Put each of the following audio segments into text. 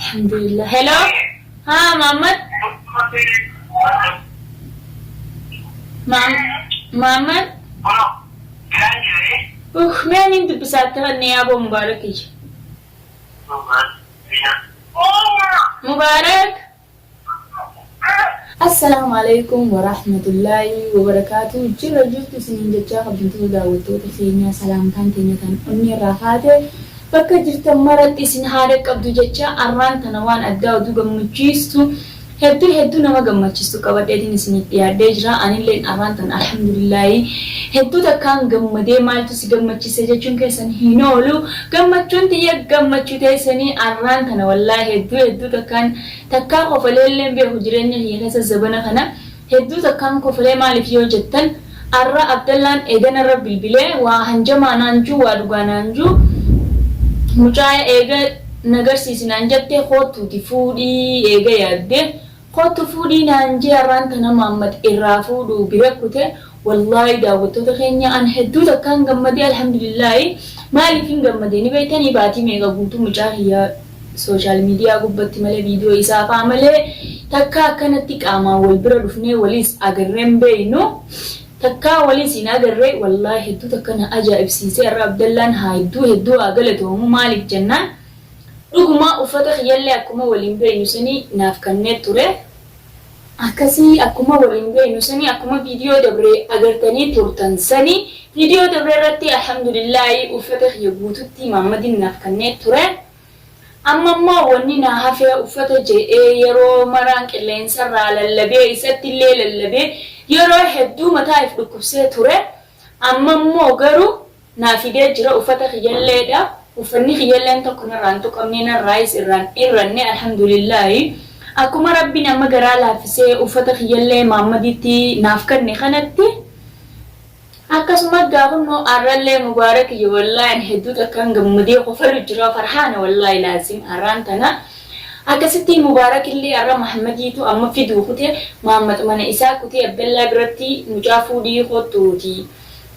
الحمد لله. هلو ها محمد محمد مين انت بساترني يا ابو مبارك يجي مبارك. السلام عليكم ورحمة الله وبركاته. جرى جرت سنين جتشا قبلتو داوتو تخيني سلام كان تنيتان أمي راحاتي بكا جرت مرت اسن هارك قبضو جتشا أران تنوان أداو دو قمجيستو هدو نما قمجيستو قبط ادين سنين يادي جرى أني لين أران تن الحمد لله هدو تكان قمدي مالتو سي قمجيسة جتشون كيسان هينولو قمجون تيا قمجو تيساني أران تن والله هدو تكان قفلين بيه هجرين هي كيسا زبنا خنا هدو تكان قفلين مالف يو جتن أرى عبدالله إيدن رب البلي وهنجما نانجو وادوغانانجو مجاية إيغا نگر سيسنان جبته خوتو تفودي إيغا يادي خوتو فودي نانجي أران تنا محمد إرافودو بركوته والله داوتو تخيني أن هدو تكان قمدي الحمد لله مالفين قمديني بيتاني باتي ميغا قوتو مجاهية سوشال ميديا قبتي ملي فيديو إسافة عملي تكا كانت قاما والبرا رفني وليس أقرم بينو تكا وليس ناقري والله هدو تكنا أجائب سيسي الرب دلان هدو أقلتو مالك جنان رغما أفتخ يلي أكما ولين بينو سني نافكنت توري أكسي أكما ولين بينو سني أكما فيديو دبري أقرتني تورتن سني فيديو دبري رتي الحمد لله أفتخ يبوتو تي محمد نافكنت توري أما ما ونينا هفيا أفتا جاء يرو مرانك اللي انسرع للبي يسات الليل اللبي يرو حدو متاعف لكبسي توري أما ما غرو نافيدي جرا أفتا خيالي دا وفني خيالي انتا كنا رانتو كمينا الرئيس إراني الحمد لله أكما ربنا مغرا لافسي أفتا خيالي محمدتي نافكني خانتي akkasumas gaafa noo arrallee mubaarak yoo wallahi hedduu takkaan gammadee qofalu jira farhaana wallahi laazim arraan tana akkasitti mubaarak illee arra muhammadiitu amma fiduu kute muhammad mana isaa kute abdallaa biratti mucaa fuudhii qottuuti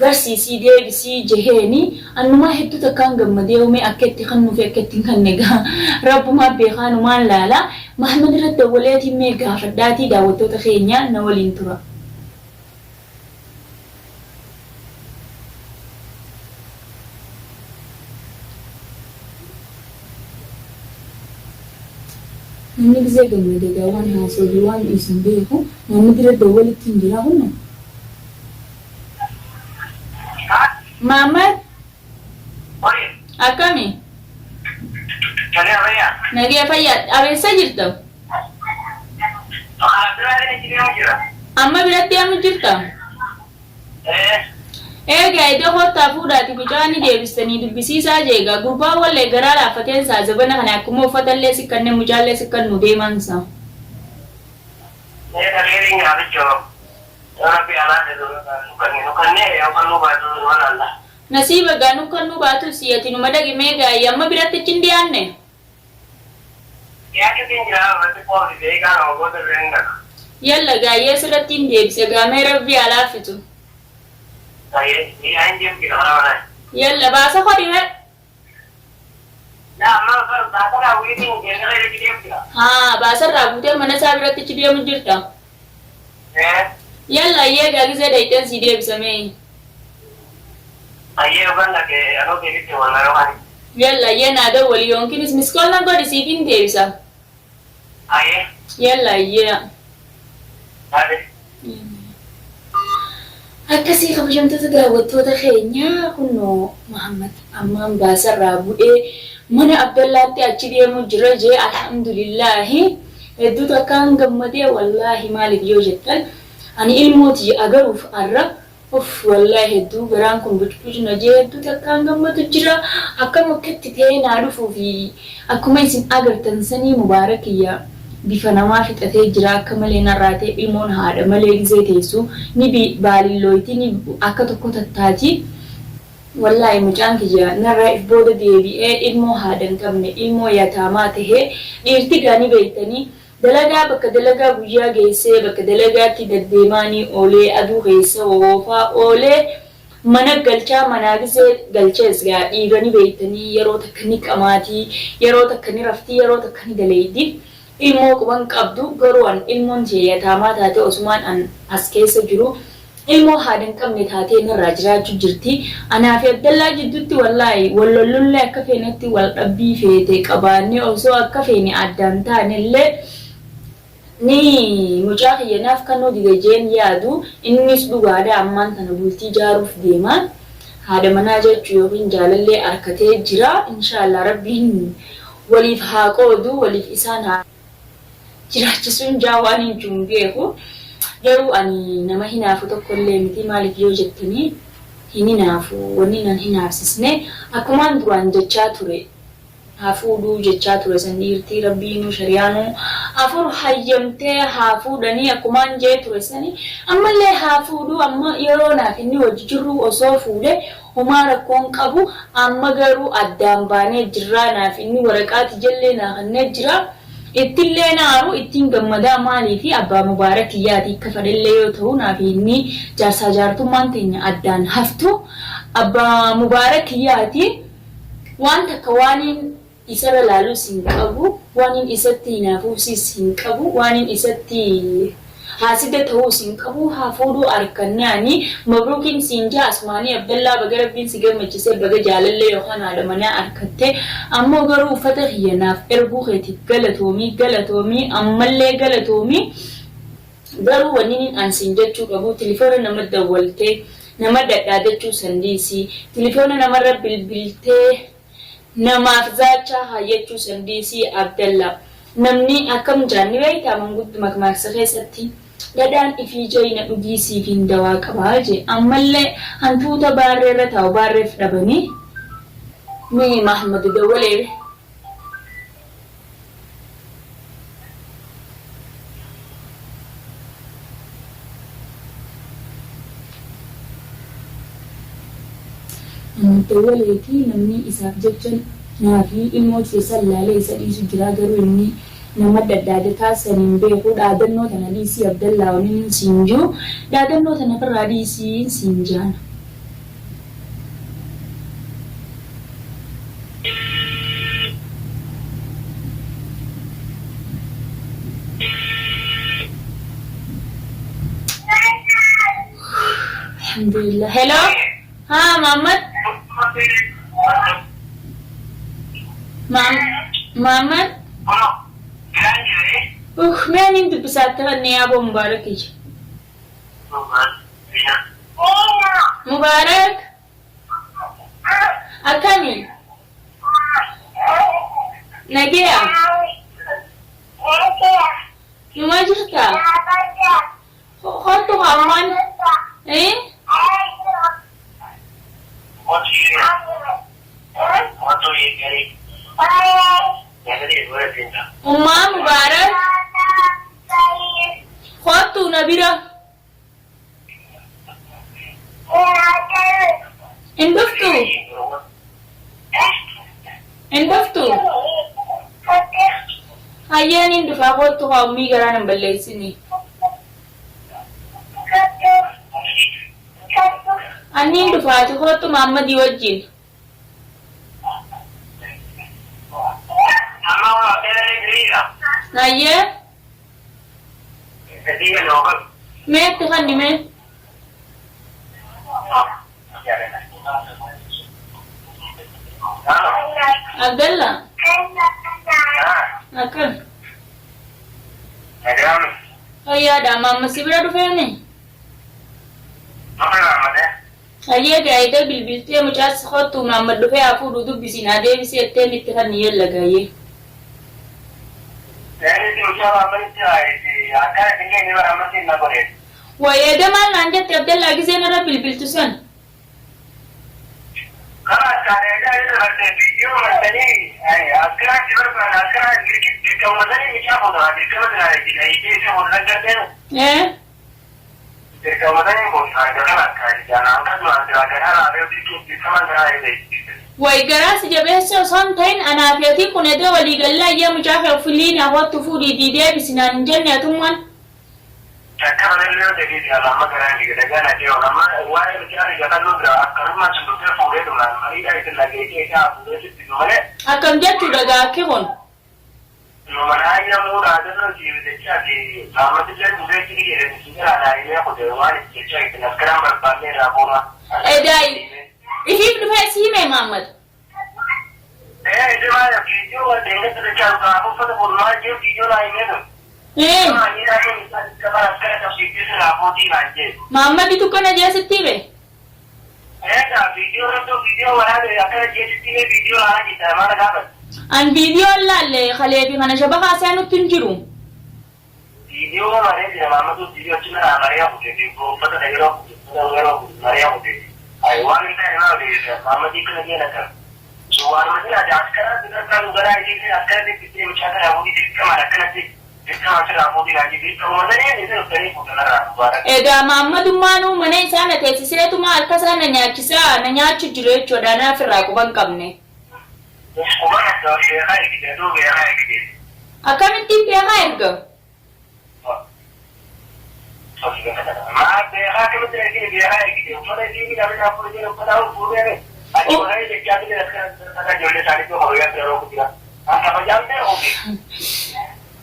garsiisii deebisii jeheeni annuma hedduu takkaan gammadee uumee akka itti kannuufi akka ittiin kannegaa rabbumaa beekaanumaan laala muhammad irratti waleetii mee gaafadhaatii daawwattoota keenya na waliin tura. Namni gisee gammadee gaawwan haasawii waan dhiisan beeku namni bira dawwalitti hin jira hunna. Maamad? Akkami? Nagee fayyaa. Abeessa jirta? Amma biratti amma jirta? Egaa iddoo hottaa fuudhaati bicaanii deebistanii dubbisiisaa jeegaa gurbaa wallee garaa laafateen isaa zabana kana akkuma uffatallee sikkannee mucaallee sikkannu deemansa. Nasiiba gaa nukkannuu baatu si'ati numa dhagi meegaa amma biratti achi hin dhiyaanne. Yalla gaayyee sirratti hin deebise gaamee rabbii alaafitu. يلا بس خدي ها بس الرابطة من سابرة تجدي من جرتا يلا يا جالس دايتن سيدي بسمي يلا يا نادر وليون كنيس مسكول نقول سيفين ديبسا يلا يا Akkasii kabajamtoota daawwattoota keenyaa kunoo Muhammad ammaan baasarraa bu'ee mana Abdallaatti achi deemu jira jee alhamdulillahi hedduu takkaan gammadee wallahi maaliif yoo jettan ani ilmooti agaruuf arra wallahi hedduu garaan kun bucbucna jee hedduu takkaan gammadu jira akkam akkatti ta'ee naa dhufuufi akkuma isin agartan sanii mubaarakiyyaa bifa namaa fixatee jira akka malee narraatee ilmoon haadha malee gisee teessu ni baalilloyti ni akka tokko tattaati wallahi mucaan kiyya narraa if booda deebi'ee ilmoo haadha hin qabne ilmoo yataamaa tahee dhiirti gaanii beektanii dalagaa bakka dalagaa guyyaa geessee bakka dalagaatti deddeemaanii oolee aduu keessa oofaa oolee mana galchaa manaa gisee galchees gaa dhiiganii beeytanii yeroo takka ni qamaatii yeroo takka ni raftii yeroo takka ni galeeydii ilmoo quban qabdu garuu an ilmoon jeeyataamaa taate osumaan an as keessa jiru ilmoo haadhan qabne taatee narraa jiraachuu jirti anaa fi Abdallaa jidduutti wallaahi wallollullee akka feenetti wal dhabbii feete qabaannee osoo akka feene addaan taanellee ni mucaa kiyyaaf kannoo digajeen yaadu innis dhugaadha ammaan tana bultii jaaruuf deema haadha manaa jechuu yookiin jaalallee arkatee jira inshallah rabbiin waliif haa qoodu waliif isaan haa jiraachisuun jaawaan hin jumbeeku garuu ani nama hinaafu tokkollee miti maaliif yoo jettanii hinaafu wanni nan hinaafsisne akkumaan duraan jechaa ture hafuuduu jechaa ture sandiirtii rabbiinu shariyaanu afur hayyamtee hafuudhanii akkumaan jee ture sani ammallee hafuuduu amma yeroo naaf inni wajji jirru osoo fuudhe homaa rakkoon qabu amma garuu addaan baanee jirraa naaf inni waraqaati jallee naafannee jira ittillee naaru ittiin gammadaa maalii fi abbaa mubaarakiyyaati akka fadhallee yoo ta'u naaf inni jaarsaa jaartummaan teenya addaan haftu abbaa mubaarakiyyaati waan takka waaniin isara laalu sin qabu waanin isatti hinaafuusis hin qabu waanin isatti haasida ta'uu sin qabu hafuuduu arkannaani mabruukin sinjaa asmaanii Abdallaa baga rabbiin si gammachisee baga jaalallee yookaan haadha manaa arkatte ammoo garuu uffata hiyyanaaf erguu keetiif galatoomii ammallee galatoomii garuu wanni an sin jechuu qabu telefoona nama dawwaltee nama dadhaadachuu sandiisii telefoona namarra bilbiltee namaaf zaachaa hayyachuu sandiisii Abdallaa namni akkam jaanni beektaa manguddu makmaaksa keessatti dadaan ifii jayna dhugiisii fi dawaa qabaa jee ammallee hantuuta baarreerra taa'u baarreef dhabanii mi Mahamadu dawwalee dawwaleetii namni isaaf jechan naafi ilmoo keessan laalee isa dhiisu jira garuu inni nama daddaada taasisaniin beeku dhaadannoo tana dhiisii Abdallaa waniin siin jiru dhaadannoo tana firraa dhiisii siin jaana. Alhamdulillah. Hello? ها محمد محمد مين انت بساترني يا ابو مبارك مبارك اكمل نجيا ما جرتا خطو عمان ايه Umma Mubarak Khottu Nabira Induftu Hayyan indufa khottu ummi garan balleessini Anni indufaati khottu Muhammadi wajjin Naya? Met kan di met? Abdallah. Akan. Oh iya, ada mama masih berada di sini. Ayah gaya itu bil tu yang macam sesuatu mama doa aku duduk di sini ada di sini ada ni tekan ni lagi ye. Wah, ada mana anja tiap dah lagi saya nara bil tu san. Wai garas jabesa somtain anafiati kunede waligalla ya mujafa fulini awatu fudi dide bisinan janna tumwan شكرا لله تجدي على ما كان كده كان جاي ولما واحد كان يقول له أكرم ما تشوفه فوقه ولا ما يجي تلاقيه كده فوقه تقوله أكم جت تراجع كيفون لما أنا مو راجل جيبه تجدي لما تجي مزاج كده تيجي على عينه خده واحد تجي تنكرم بالبانة رابورا داي إيش بنفع سيمة محمد إيه ده ما فيديو وده تجي كابو فده بقولنا جيب فيديو لا يمينه إيه محمد itu kan aja setire an video lalle khalebi kana shabaka sanu tunjiru video mare de mama tu video china mare ko de ko pata de ro mare ko de ai wan ta na de mama di kana de na ka so wan ma de aaj kara de ka ugara ai de askar de kitne mcha ka abu di kamara kana de Ega Muhammadu manu mana isana teessisee tuma harka isaa na nyaachisa na nyaachu jiru jechuudha naaf irraa quban qabne. Akkamittiin beekaa erga?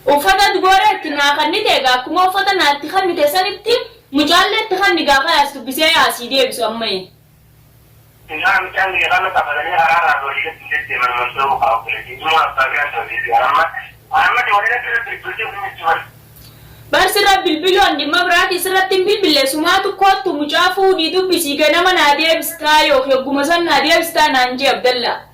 Uffata dubareetti naa kannite egaa akkuma uffata naatti kannite sanitti mucaalleetti kanni gaafa as dubbisee asii deebisu ammayye. Inaan mucaan kana qabatanii haraarraa doolii keessatti manmansoo qabatanii dhuma abbaagaan ta'ee amma doolii keessatti Barsirra bilbiloon dhimma biraati sirratti bilbilee sumaatu kootu mucaa fuudhii dubbisii ganama naa deebistaa yookiin hogguma san naa deebistaa naan jee Abdallaa.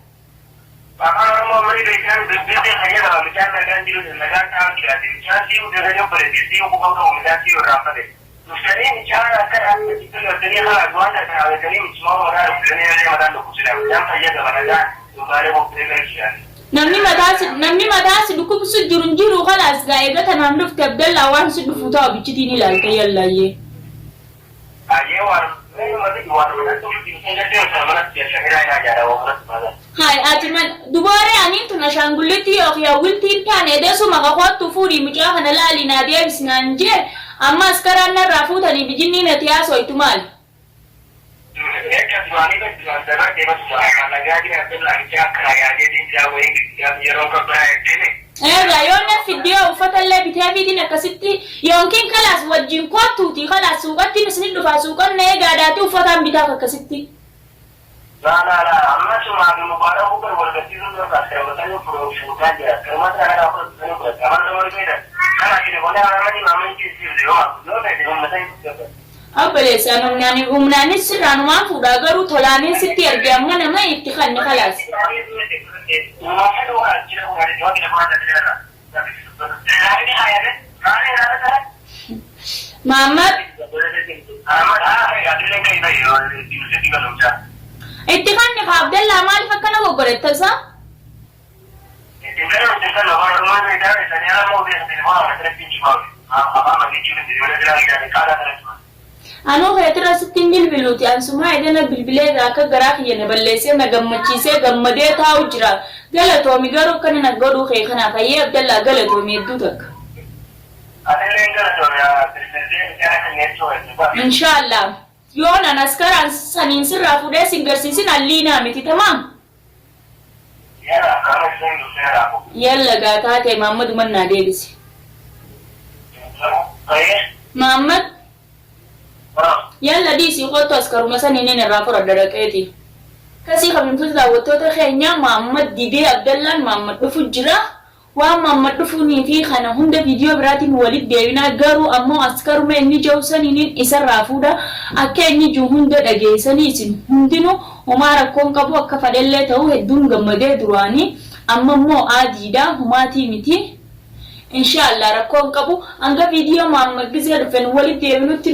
Bapak mau beli ikan berbeda hanya dalam ikan naga jiru naga tahu tidak ikan siu dia hanya berbeda siu bukan kau tidak siu apa deh. Mustahil ikan akan itu dari hal luar dari dari semua orang dari yang ada lu sudah yang saya dalam naga kembali mau beli ikan. Namni madaasi dhukkubsu jiru khalaas gaa'ee gata naan dhufte Abdallaa waan si dhufu ta'u bichitiin ilaalte yallaayyee. Ayyee waan Hai atiman dubare anin tuna shanguliti ya wiltin tane desu makakwatu furi mucaa kana laali na deebis nanje amma askaran na rafutani bijinni na tiyaso itumal Ega yonna video ufatalle bitabi na kasitti yonkin kalas wajjin kwatuti kalas suqatti nisni dhufa suqan ne gaadaati ufatan bitaka kasitti La amma cuma mubarak bukan berarti itu kalau katanya produksi aja. Kalau ada apa itu kalau beda. Karena ini boleh orang ini namanya sih lo beda masih Abale sanu nani umnani sirran ma fuda garu tolani sitti argamma nama ittikhanni khalas. Muhammad ittikhanni ka Abdallaa maal fakkana gogoreetta sa? Anu kayatira sittin bilbiluuti ansuma idana bilbilee akka garaa kiyyana balleessee na gammachiisee gammadee taa'u jira galatoomi garuu kan na godhuu kee kana fayyee Abdallaa galatoomi hedduu takka. Inshallah yoon an askaran saniin sirraa fuudhee singarsiisin alliinaa miti tamaam. Yalla gaa taatee Muhammadu mannaa deebise. Muhammad yalla diisii qottu askaruma saniin irraa fudhadha dhaqeeti. Kasii kabintoota daawwattoota keenyaa Muhammad didee Abdallaan Muhammad dhufu jira. Waan Muhammad dhufuunii fi kana hunda viidiyoo biraatiin walitti deebinaa garuu ammoo askaruma inni jawsaniin isarraa fuudha akka inni jiru hunda dhageessanii isin hundinuu homaa rakkoon qabu akka fadhellee ta'uu hedduun gammadee duraanii amma immoo aadiidha humaatii miti. Inshallah rakkoon qabu hanga viidiyoo Muhammad gisee dhufen walitti deebinutti